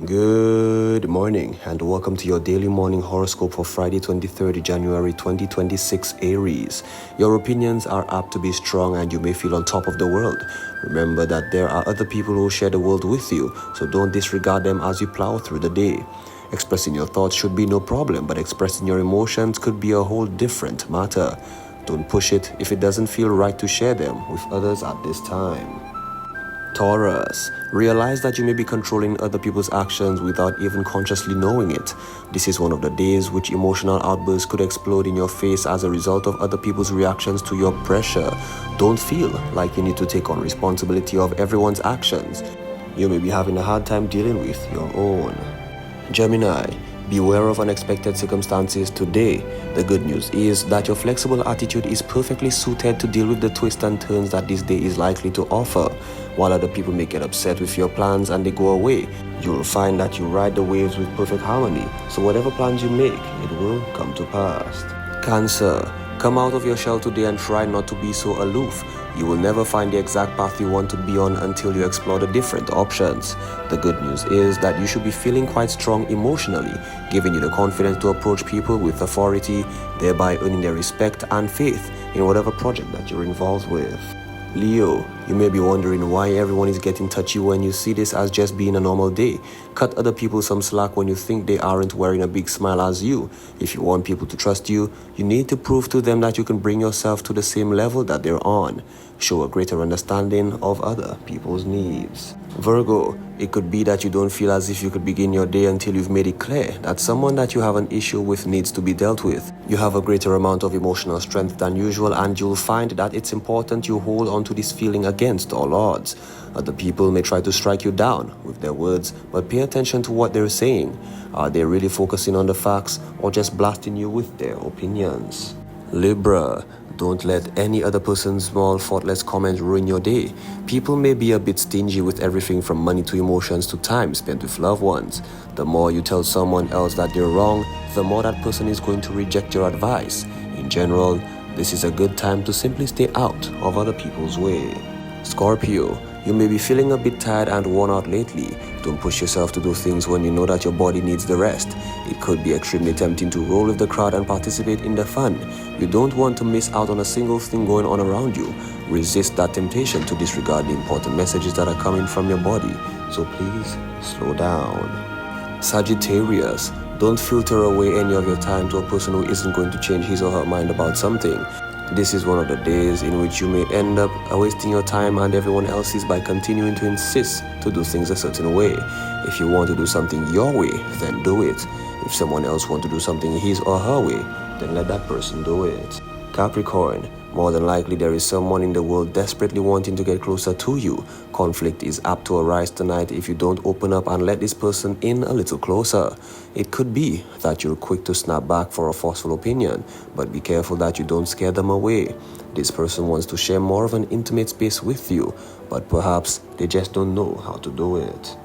Good morning and welcome to your daily morning horoscope for Friday 23rd January 2026 Aries. Your opinions are apt to be strong and you may feel on top of the world. Remember that there are other people who share the world with you, so don't disregard them as you plow through the day. Expressing your thoughts should be no problem, but expressing your emotions could be a whole different matter. Don't push it if it doesn't feel right to share them with others at this time. Taurus, realize that you may be controlling other people's actions without even consciously knowing it. This is one of the days which emotional outbursts could explode in your face as a result of other people's reactions to your pressure. Don't feel like you need to take on responsibility of everyone's actions. You may be having a hard time dealing with your own. Gemini, beware of unexpected circumstances today. The good news is that your flexible attitude is perfectly suited to deal with the twists and turns that this day is likely to offer. While other people may get upset with your plans and they go away, you will find that you ride the waves with perfect harmony, so whatever plans you make, it will come to pass. Cancer, come out of your shell today and try not to be so aloof. You will never find the exact path you want to be on until you explore the different options. The good news is that you should be feeling quite strong emotionally, giving you the confidence to approach people with authority, thereby earning their respect and faith in whatever project that you're involved with. Leo, you may be wondering why everyone is getting touchy when you see this as just being a normal day. Cut other people some slack when you think they aren't wearing a big smile as you. If you want people to trust you, you need to prove to them that you can bring yourself to the same level that they're on. Show a greater understanding of other people's needs. Virgo, it could be that you don't feel as if you could begin your day until you've made it clear that someone that you have an issue with needs to be dealt with. You have a greater amount of emotional strength than usual and you'll find that it's important you hold on to this feeling against all odds. Other people may try to strike you down with their words, but pay attention to what they're saying. Are they really focusing on the facts or just blasting you with their opinions? Libra, don't let any other person's small thoughtless comment ruin your day. People may be a bit stingy with everything from money to emotions to time spent with loved ones. The more you tell someone else that they're wrong, the more that person is going to reject your advice. In general, this is a good time to simply stay out of other people's way. Scorpio, you may be feeling a bit tired and worn out lately. Don't push yourself to do things when you know that your body needs the rest. It could be extremely tempting to roll with the crowd and participate in the fun. You don't want to miss out on a single thing going on around you. Resist that temptation to disregard the important messages that are coming from your body. So please, slow down. Sagittarius, don't filter away any of your time to a person who isn't going to change his or her mind about something. This is one of the days in which you may end up wasting your time and everyone else's by continuing to insist to do things a certain way. If you want to do something your way, then do it. If someone else wants to do something his or her way, then let that person do it. Capricorn, more than likely there is someone in the world desperately wanting to get closer to you. Conflict is apt to arise tonight if you don't open up and let this person in a little closer. It could be that you're quick to snap back for a forceful opinion, but be careful that you don't scare them away. This person wants to share more of an intimate space with you, but perhaps they just don't know how to do it.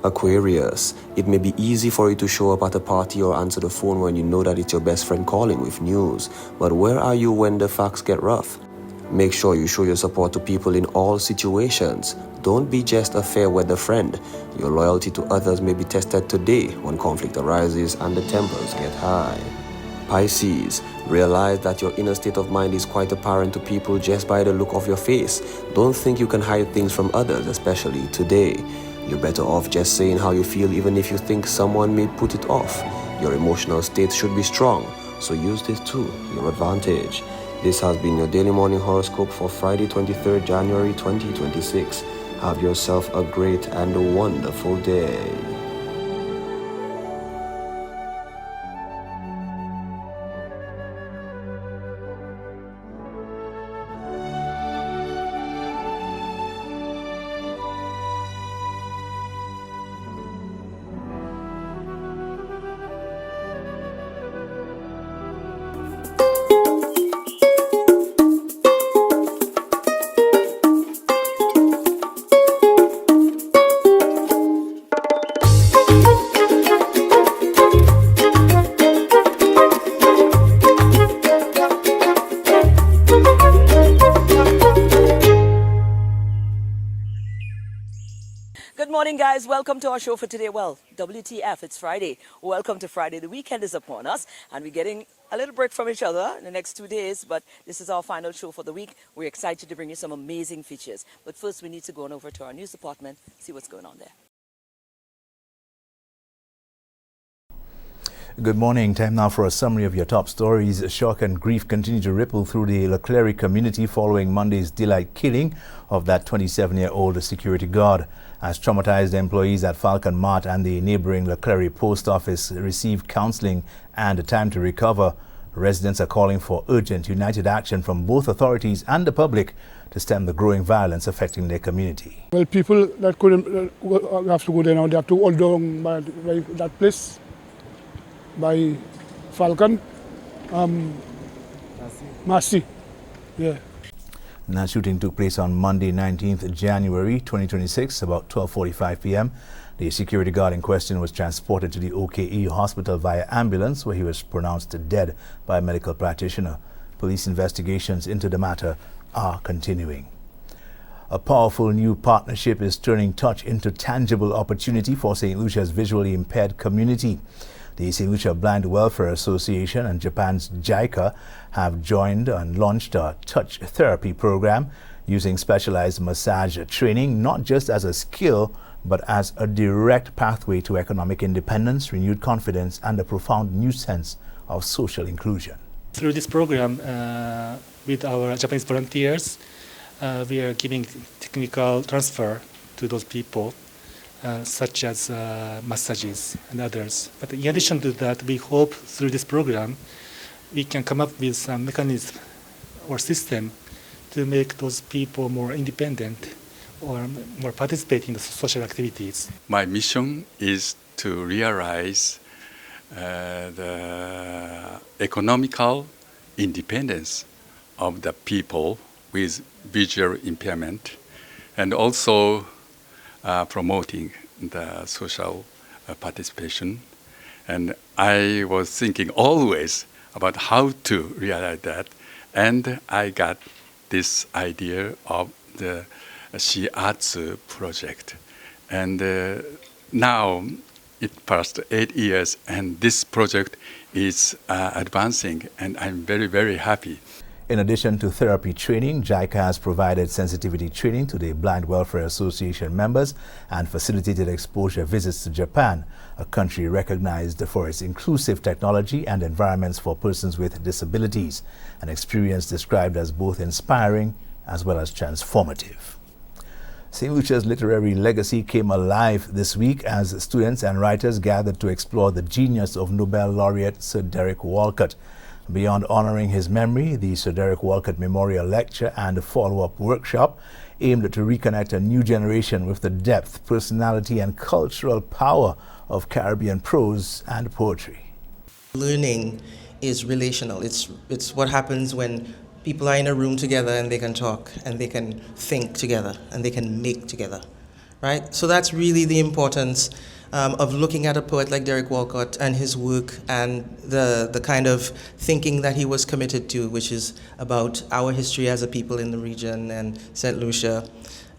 Aquarius, it may be easy for you to show up at a party or answer the phone when you know that it's your best friend calling with news. But where are you when the facts get rough? Make sure you show your support to people in all situations. Don't be just a fair weather friend. Your loyalty to others may be tested today when conflict arises and the tempers get high. Pisces, realize that your inner state of mind is quite apparent to people just by the look of your face. Don't think you can hide things from others, especially today. You're better off just saying how you feel even if you think someone may put it off. Your emotional state should be strong, so use this to your advantage. This has been your daily morning horoscope for Friday 23rd January 2026. Have yourself a great and a wonderful day. guys, welcome to our show for today. Well, WTF, it's Friday. Welcome to Friday. The weekend is upon us, and we're getting a little break from each other in the next 2 days, but this is our final show for the week. We're excited to bring you some amazing features. But first, we need to go on over to our news department, see what's going on there. Good morning. Time now for a summary of your top stories. Shock and grief continue to ripple through the Leclerc community following Monday's daylight killing of that 27-year-old security guard. As traumatized employees at Falcon Mart and the neighboring Leclerc post office receive counseling and time to recover, residents are calling for urgent united action from both authorities and the public to stem the growing violence affecting their community. Well, people that couldn't have to go there now, they have to hold down by that place. By Falcon, Massey, yeah. That shooting took place on Monday, 19th January 2026, about 12:45 p.m. The security guard in question was transported to the OKE hospital via ambulance, where he was pronounced dead by a medical practitioner. Police investigations into the matter are continuing. A powerful new partnership is turning touch into tangible opportunity for St. Lucia's visually impaired community. The St. Lucia Blind Welfare Association and Japan's JICA have joined and launched a touch therapy program using specialized massage training, not just as a skill, but as a direct pathway to economic independence, renewed confidence, and a profound new sense of social inclusion. Through this program, with our Japanese volunteers, we are giving technical transfer to those people, such as massages and others. But in addition to that, we hope through this program we can come up with some mechanism or system to make those people more independent or more participate in the social activities. My mission is to realize the economical independence of the people with visual impairment, and also promoting the social participation. And I was thinking always about how to realize that, and I got this idea of the SocaCize project. And now it passed 8 years, and this project is advancing, and I'm very, very happy. In addition to therapy training, JICA has provided sensitivity training to the Blind Welfare Association members and facilitated exposure visits to Japan, a country recognized for its inclusive technology and environments for persons with disabilities, an experience described as both inspiring as well as transformative. St. Lucia's literary legacy came alive this week as students and writers gathered to explore the genius of Nobel laureate Sir Derek Walcott. Beyond honoring his memory, the Sir Derek Walcott Memorial Lecture and a follow-up workshop aimed to reconnect a new generation with the depth, personality, and cultural power of Caribbean prose and poetry. Learning is relational. It's what happens when people are in a room together and they can talk and they can think together and they can make together, right? So that's really the importance of looking at a poet like Derek Walcott and his work and the kind of thinking that he was committed to, which is about our history as a people in the region and St. Lucia,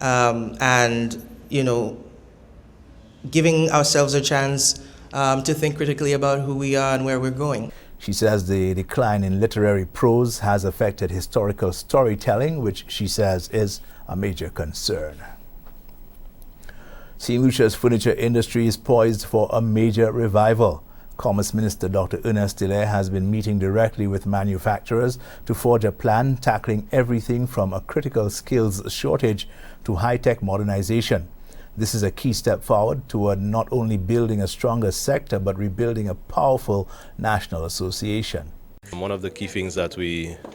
and, you know, giving ourselves a chance to think critically about who we are and where we're going. She says the decline in literary prose has affected historical storytelling, which she says is a major concern. St. Lucia's furniture industry is poised for a major revival. Commerce Minister Dr. Ernest Delaire has been meeting directly with manufacturers to forge a plan tackling everything from a critical skills shortage to high-tech modernization. This is a key step forward toward not only building a stronger sector, but rebuilding a powerful national association. One of the key things that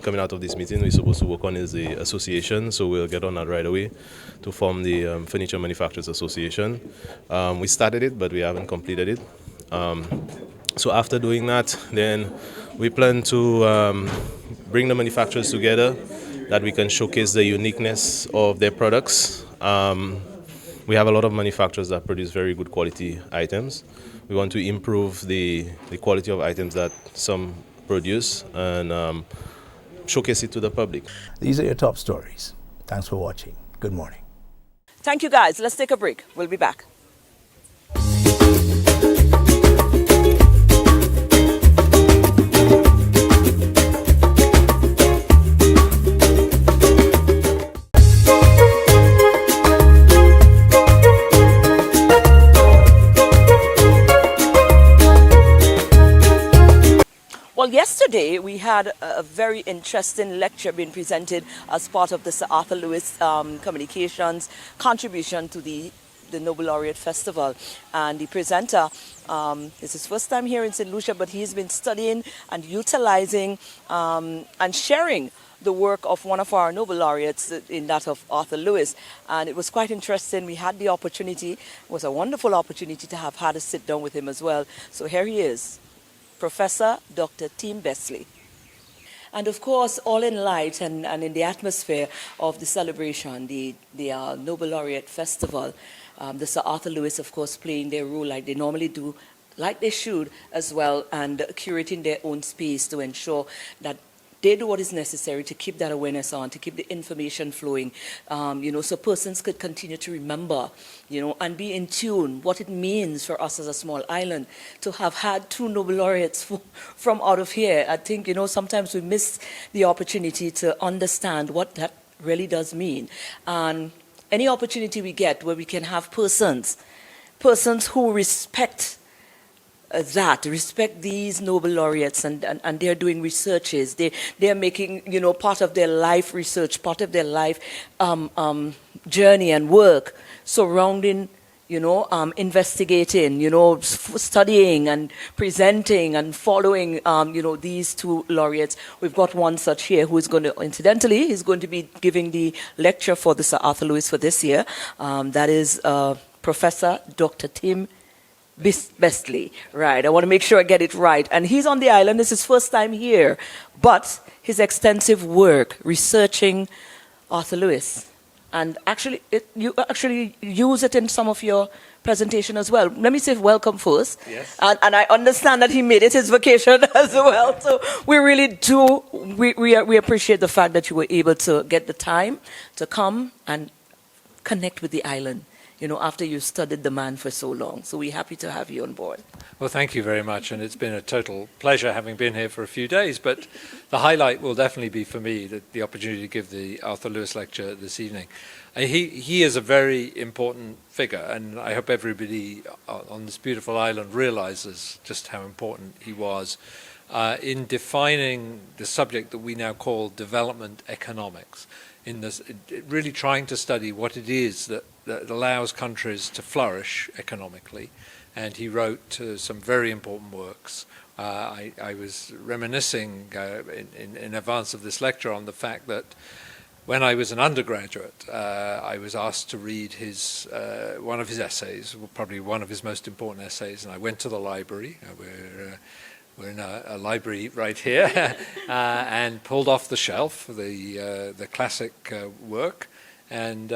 coming out of this meeting, we're supposed to work on is the association, so we'll get on that right away to form the Furniture Manufacturers Association. We started it, but we haven't completed it. So after doing that, then we plan to bring the manufacturers together, that we can showcase the uniqueness of their products. We have a lot of manufacturers that produce very good quality items. We want to improve the quality of items that some produce and showcase it to the public. These are your top stories. Thanks for watching. Good morning. Thank you, guys. Let's take a break. We'll be back. yesterday we had a very interesting lecture being presented as part of the Sir Arthur Lewis Communications contribution to the Nobel Laureate Festival. And the presenter, it's his first time here in St. Lucia, but he's been studying and utilizing and sharing the work of one of our Nobel laureates, in that of Arthur Lewis. And it was quite interesting. We had the opportunity, it was a wonderful opportunity to have had a sit down with him as well. So here he is, Professor Dr. Tim Besley. And of course, all in light and in the atmosphere of the celebration, the Nobel Laureate Festival, the Sir Arthur Lewis, of course, playing their role like they normally do, like they should as well, and curating their own space to ensure that they do what is necessary to keep that awareness on, to keep the information flowing, so persons could continue to remember, and be in tune what it means for us as a small island to have had two Nobel laureates from out of here. I think, sometimes we miss the opportunity to understand what that really does mean. And any opportunity we get where we can have persons who respect respect these Nobel laureates, and they're doing researches. They're making, part of their life research, part of their life journey and work surrounding, investigating, studying and presenting and following, these two laureates. We've got one such here who is going to, incidentally, he's going to be giving the lecture for the Sir Arthur Lewis for this year. That is Professor Dr. Tim Besley. Right, I want to make sure I get it right. And he's on the island. This is his first time here. But his extensive work researching Arthur Lewis. And actually, you actually use it in some of your presentation as well. Let me say welcome first. Yes. And I understand that he made it his vacation as well. So we really do, we appreciate the fact that you were able to get the time to come and connect with the island, after you studied the man for so long. So we're happy to have you on board. Well, thank you very much, and it's been a total pleasure having been here for a few days, but the highlight will definitely be for me the opportunity to give the Arthur Lewis lecture this evening. He is a very important figure, and I hope everybody on this beautiful island realizes just how important he was in defining the subject that we now call development economics, in this, really trying to study what it is that allows countries to flourish economically. And he wrote some very important works. I was reminiscing in advance of this lecture on the fact that when I was an undergraduate, I was asked to read one of his essays, probably one of his most important essays, and I went to the library. We're in a library right here, and pulled off the shelf the classic work, and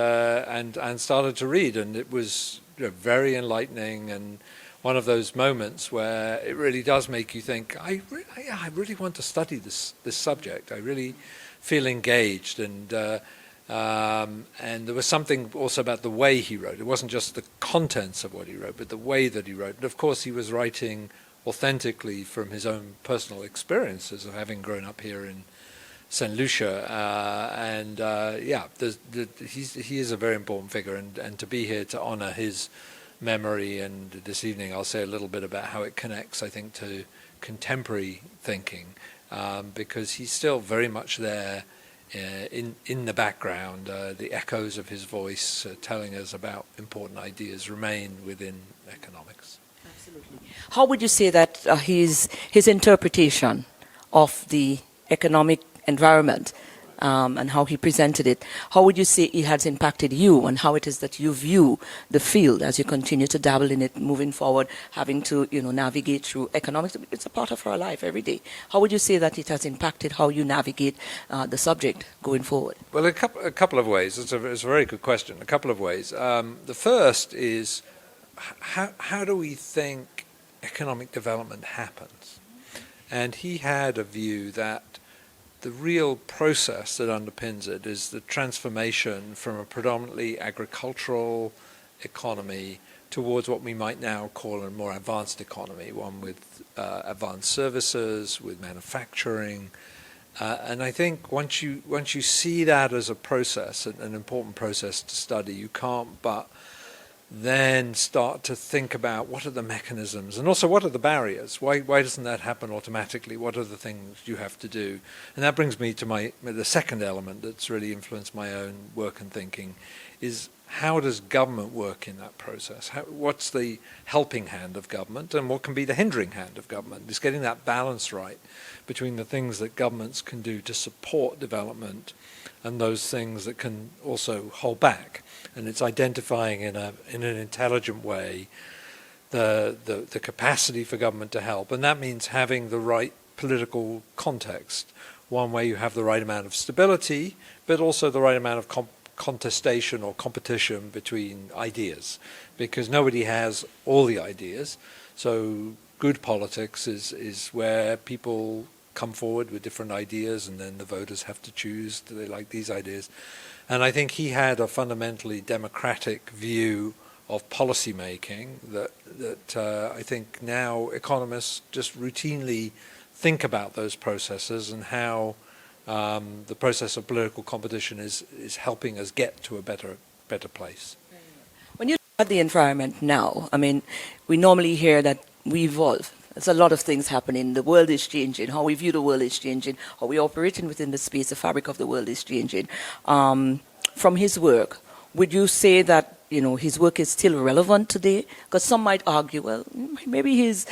started to read, and it was very enlightening, and one of those moments where it really does make you think, I really want to study this subject. I really feel engaged, and there was something also about the way he wrote. It wasn't just the contents of what he wrote, but the way that he wrote. And of course, he was writing authentically from his own personal experiences of having grown up here in St. Lucia, he is a very important figure, and to be here to honor his memory, and this evening I'll say a little bit about how it connects, I think, to contemporary thinking, because he's still very much there in the background. The echoes of his voice telling us about important ideas remain within economics. Absolutely. How would you say that his interpretation of the economic environment and how he presented it, how would you say it has impacted you, and how it is that you view the field as you continue to dabble in it moving forward, having to navigate through economics? It's a part of our life every day. How would you say that it has impacted how you navigate the subject going forward? Well, a couple of ways. It's a very good question. A couple of ways. The first is how do we think economic development happens? And he had a view that the real process that underpins it is the transformation from a predominantly agricultural economy towards what we might now call a more advanced economy, one with advanced services, with manufacturing. And I think once you see that as a process, an important process to study, you can't but then start to think about what are the mechanisms and also what are the barriers. Why doesn't that happen automatically? What are the things you have to do? And that brings me to the second element that's really influenced my own work and thinking is how does government work in that process? What's the helping hand of government and what can be the hindering hand of government? It's getting that balance right between the things that governments can do to support development and those things that can also hold back. And it's identifying in an intelligent way the capacity for government to help. And that means having the right political context. One where you have the right amount of stability, but also the right amount of contestation or competition between ideas, because nobody has all the ideas. So good politics is where people come forward with different ideas and then the voters have to choose, do they like these ideas? And I think he had a fundamentally democratic view of policy making that I think now economists just routinely think about those processes and how the process of political competition is helping us get to a better place. When you look at the environment now, I mean, we normally hear that we evolve. There's a lot of things happening. The world is changing. How we view the world is changing. How we operating within the space, the fabric of the world is changing. From his work, would you say that his work is still relevant today? Because some might argue, well, maybe his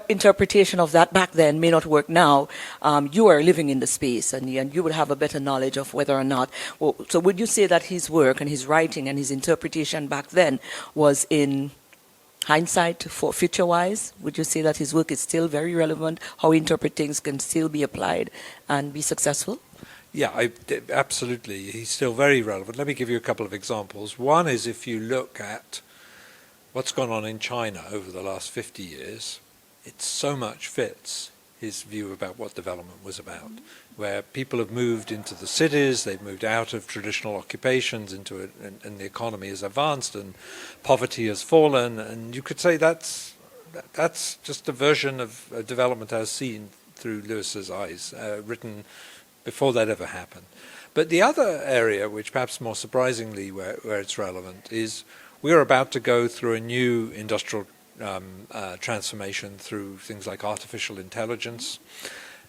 interpretation of that back then may not work now. You are living in the space and you would have a better knowledge of whether or not. Well, so would you say that his work and his writing and his interpretation back then was in hindsight for future-wise? Would you say that his work is still very relevant? How he interprets things can still be applied and be successful? Yeah, absolutely. He's still very relevant. Let me give you a couple of examples. One is if you look at what's gone on in China over the last 50 years, it so much fits his view about what development was about, where people have moved into the cities, they've moved out of traditional occupations into it, and the economy has advanced and poverty has fallen, and you could say that's just a version of development as seen through Lewis's eyes, written before that ever happened. But the other area, which perhaps more surprisingly where it's relevant, is we're about to go through a new industrial transformation through things like artificial intelligence,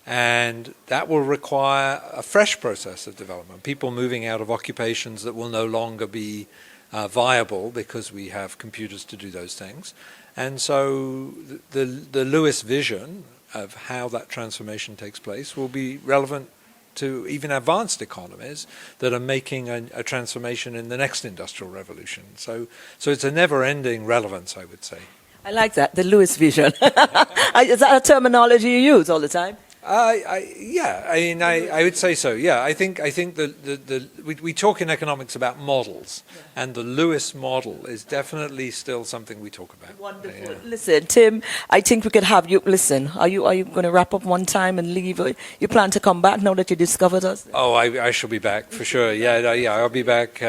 and that will require a fresh process of development. People moving out of occupations that will no longer be viable because we have computers to do those things. And so the Lewis vision of how that transformation takes place will be relevant to even advanced economies that are making a transformation in the next industrial revolution. So it's a never-ending relevance, I would say. I like that, the Lewis vision. Is that a terminology you use all the time? Yeah, I would say so. Yeah, I think we talk in economics about models, and the Lewis model is definitely still something we talk about. Wonderful. Yeah. Listen, Tim, I think we could have you. Listen, are you going to wrap up one time and leave? Or you plan to come back now that you discovered us? Oh, I shall be back for sure. Yeah, I'll be back.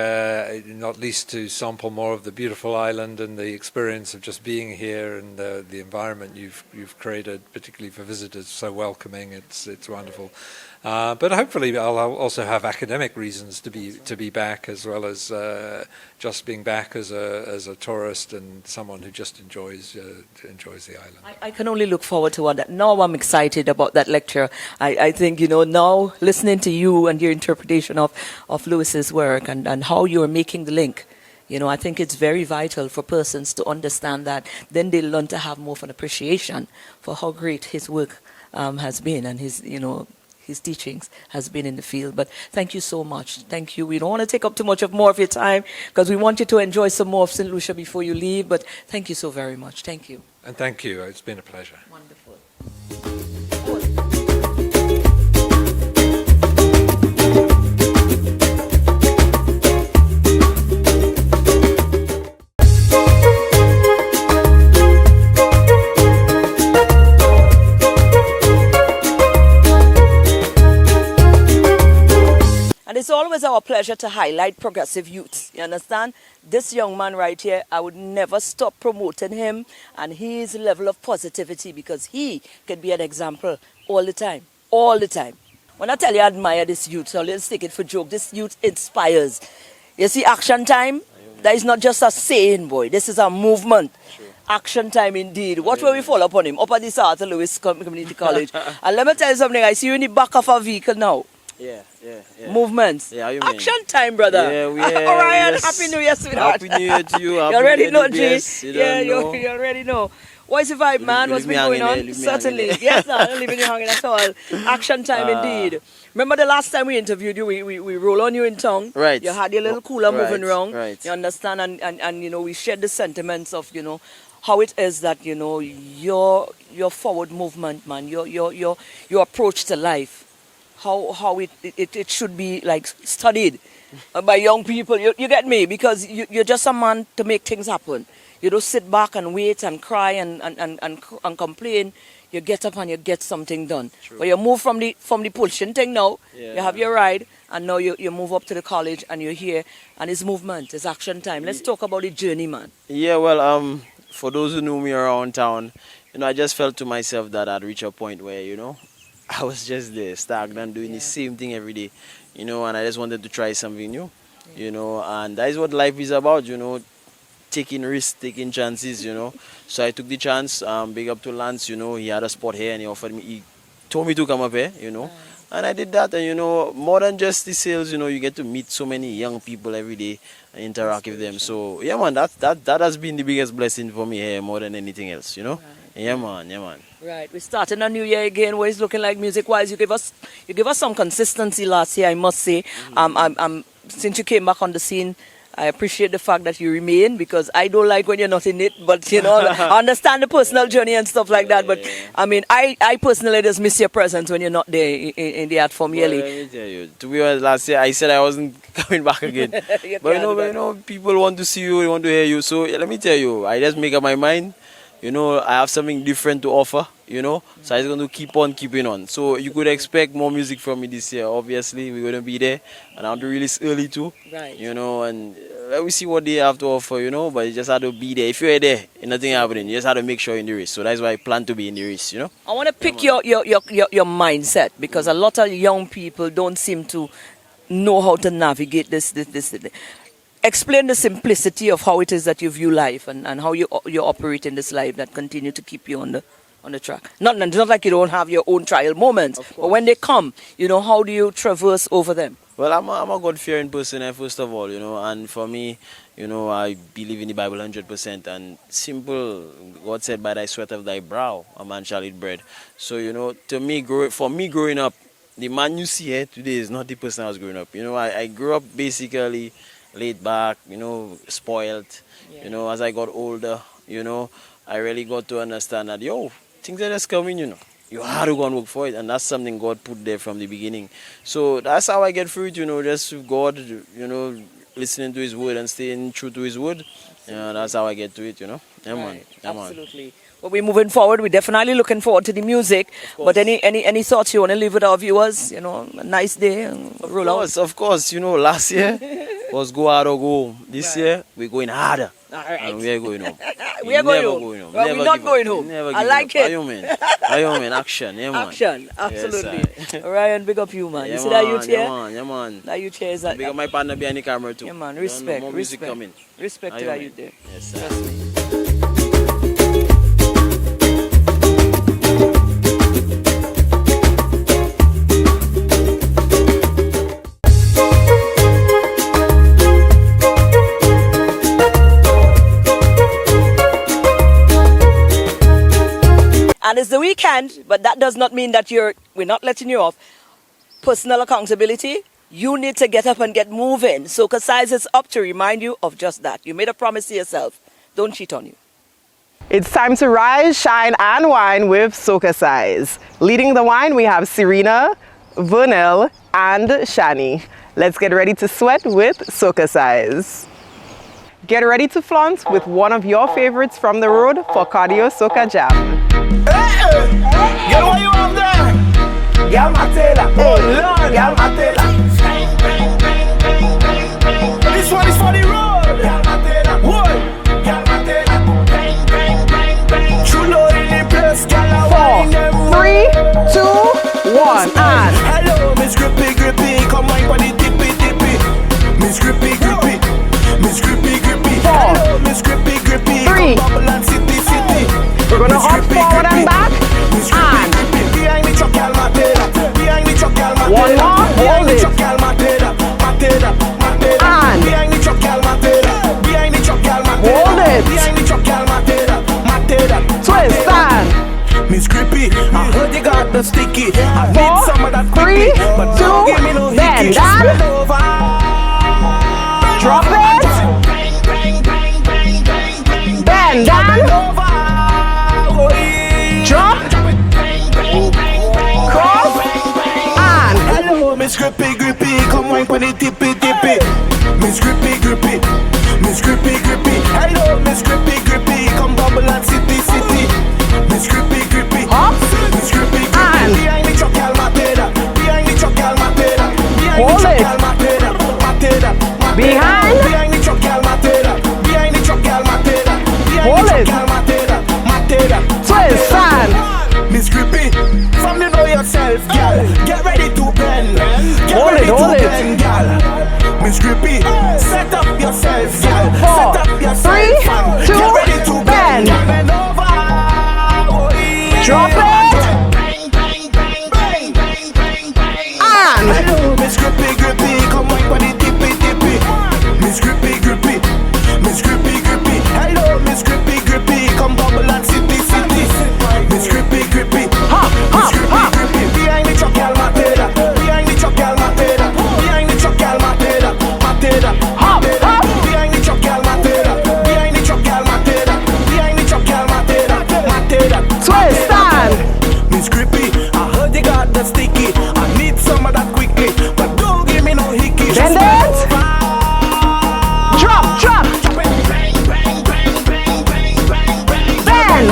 Not least to sample more of the beautiful island and the experience of just being here and the environment you've created, particularly for visitors, so welcoming. It's wonderful, but hopefully I'll also have academic reasons to be back, as well as just being back as a tourist and someone who just enjoys the island. I can only look forward to that. Now I'm excited about that lecture. I think now listening to you and your interpretation of Lewis's work and how you're making the link. I think it's very vital for persons to understand that. Then they learn to have more of an appreciation for how great his work has been, and his teachings has been in the field. But thank you so much. Thank you. We don't want to take up too much more of your time because we want you to enjoy some more of St. Lucia before you leave. But thank you so very much. Thank you. And thank you. It's been a pleasure. Wonderful. It's always our pleasure to highlight progressive youths. You understand? This young man right here, I would never stop promoting him and his level of positivity, because he can be an example all the time. All the time. When I tell you I admire this youth, so let's take it for joke. This youth inspires. You see Action Time? That is not just a saying, boy. This is a movement. Action time indeed. What will we follow up on him? Up at this Arthur Lewis Community College. And let me tell you something. I see you in the back of a vehicle now. Yeah. Movements. Yeah, how you mean? Action time, brother. Orion, yes. Happy New Year, sweetheart. Happy New Year to you. You Happy already New know, Year, G. yes, you don't know. You already know. What's the vibe, man? What's been going on? Certainly. Yes, no, not leaving you hanging at all. Action time indeed. Remember the last time we interviewed you, we roll on you in tongue. Right. You had your little cooler moving around. Right. You understand? And you know, we shared the sentiments of, you know, how it is that, you know, your forward movement, man, your approach to life, how it should be like studied by young people. You get me? Because you're just a man to make things happen. You don't sit back and wait and cry and complain. You get up and you get something done. True. But you move from the pushing thing now. Yeah. You have your ride, and now you move up to the college and you're here, and it's movement, it's action time. Let's talk about the journey, man. Yeah, well, for those who knew me around town, you know, I just felt to myself that I'd reach a point where, you know, I was just there, stagnant, doing the same thing every day, you know, and I just wanted to try something new, you know, and that is what life is about, you know, taking risks, taking chances, you know. So I took the chance, big up to Lance, you know, he had a spot here and he told me to come up here, you know. And I did that, and you know, more than just the sales, you know, you get to meet so many young people every day and interact with them. So yeah, man, that has been the biggest blessing for me here, more than anything else, you know. Right. Yeah, man. Right, we're starting a new year again. What is looking like music-wise? You give us some consistency last year, I must say. Since you came back on the scene, I appreciate the fact that you remain, because I don't like when you're not in it, but you know, I understand the personal journey and stuff like that, but I mean, I personally just miss your presence when you're not there in the art form yearly. Well, let me tell you, to be honest, last year I said I wasn't coming back again. But you know, people want to see you, they want to hear you, so let me tell you, I just make up my mind. You know, I have something different to offer, you know, so I'm going to keep on keeping on. So you could expect more music from me this year. Obviously, we're going to be there, and I'll do release early too, right? You know, and let me see what they have to offer, you know, but you just have to be there. If you're there and nothing happening, you just have to make sure you're in the race. So that's why I plan to be in the race, you know. I want to pick your mindset, because a lot of young people don't seem to know how to navigate this. Explain the simplicity of how it is that you view life and how you operate in this life that continue to keep you on the track. Not like you don't have your own trial moments, but when they come, you know, how do you traverse over them? Well, I'm a God-fearing person, first of all, you know, and for me, you know, I believe in the Bible 100%, and simple, God said, by thy sweat of thy brow, a man shall eat bread. So, you know, for me growing up, the man you see here today is not the person I was growing up. You know, I grew up basically laid back, you know, spoiled. You know, as I got older, you know, I really got to understand that, things are just coming, you know. You have to go and work for it, and that's something God put there from the beginning. So that's how I get through it, you know, just with God, you know, listening to His word and staying true to His word. You know, that's how I get to it, you know. Yeah, man. Yeah, absolutely. Well, we're moving forward. We're definitely looking forward to the music. But any thoughts you want to leave with our viewers? You know, a nice day and roll out. Of course. You know, last year was go hard or go home. This year, we're going harder. All right. And we are going home. We are going home. Well, we're not going home. I like it. Iron action. Yeah, man. Action. Absolutely. Yes, Orion, big up you, man. Yeah, you see that youth here? Yeah, man. That youth here is that. Big up my partner behind the camera, too. Yeah, man. Respect. More music coming. Respect to that youth there. Yes, sir. Trust me. And it's the weekend, but that does not mean that we're not letting you off. Personal accountability, you need to get up and get moving. SocaCize is up to remind you of just that. You made a promise to yourself. Don't cheat on you. It's time to rise, shine, and wine with SocaCize. Leading the wine, we have Serena, Vernell, and Shani. Let's get ready to sweat with SocaCize. Get ready to flaunt with one of your favorites from the road for Cardio Soca Jam. Get what you have there? Get my tailor. Oh Lord, get my tailor. This one is for the road. Get my tailor. What? Get my tailor. True load in the place. 4, 3, 2, 1, and hello, Miss Grippy, come on, for the tippy. Miss Grippy, Miss Grippy. tippy tippy. Miss Grippy Grippy, Miss Grippy Grippy. Hello, Miss Grippy Grippy. Come bubble and city city. Miss Grippy Grippy, Miss Grippy Grippy. Behind the truck, I'll matera. Behind the truck, I'll matera. Hold it. Behind. Behind the truck, I'll matera. Behind the truck, I'll matera. Hold it. Twist, stand. Miss Grippy, from you know yourself, gal. Get ready to bend. Get Hold ready it, hold to it. bend, gal. Miss Grippy, set up yourself, gal. 4, Set up yourself, 3, fam. 2, Get ready to bend. Bend over. Drop it. And Hello, Miss Grippy Grippy. Come on, for the tippy tippy. Miss Grippy Grippy, Miss Grippy Grippy. Hello, Miss Grippy Grippy. Come bubble and city city. Miss Grippy Grippy, Miss Grippy Grippy. Behind the truck, I'll matera. Behind the truck, I'll matera. Behind the truck, I'll matera. Matera, matera. Behind the truck, I'll matera. Behind the truck, I'll matera. Behind the truck, I'll matera. Matera. twist, stand. Miss Grippy, I heard you got the sticky. I need some of that quickly, but don't give me no hickey. Bend it. Drop, drop. Bend.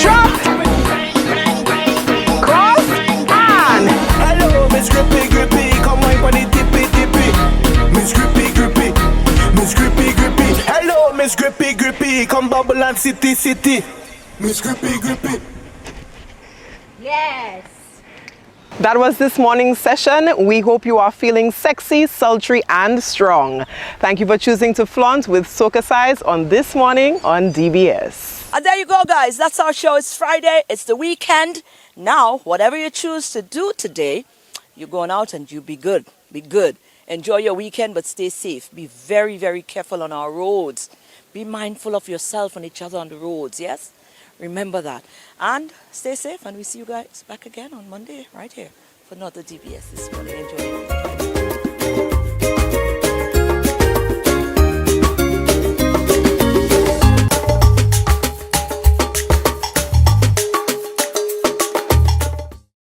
Drop. Cross. And Hello, Miss Grippy Grippy. Come on, for the tippy tippy. Miss Grippy Grippy, Miss Grippy Grippy. Hello, Miss Grippy Grippy. Come bubble and city city. Miss Grippy Grippy. Yes. that was this morning's session. We hope you are feeling sexy, sultry, and strong. Thank you for choosing to flaunt with SocaCize on This Morning on DBS. And there you go, guys. That's our show. It's Friday. It's the weekend. Now, whatever you choose to do today, you're going out and you be good. Be good. Enjoy your weekend, but stay safe. Be very, very careful on our roads. Be mindful of yourself and each other on the roads, yes? Remember that. And stay safe, and we see you guys back again on Monday right here for another DBS this morning. Enjoy your weekend.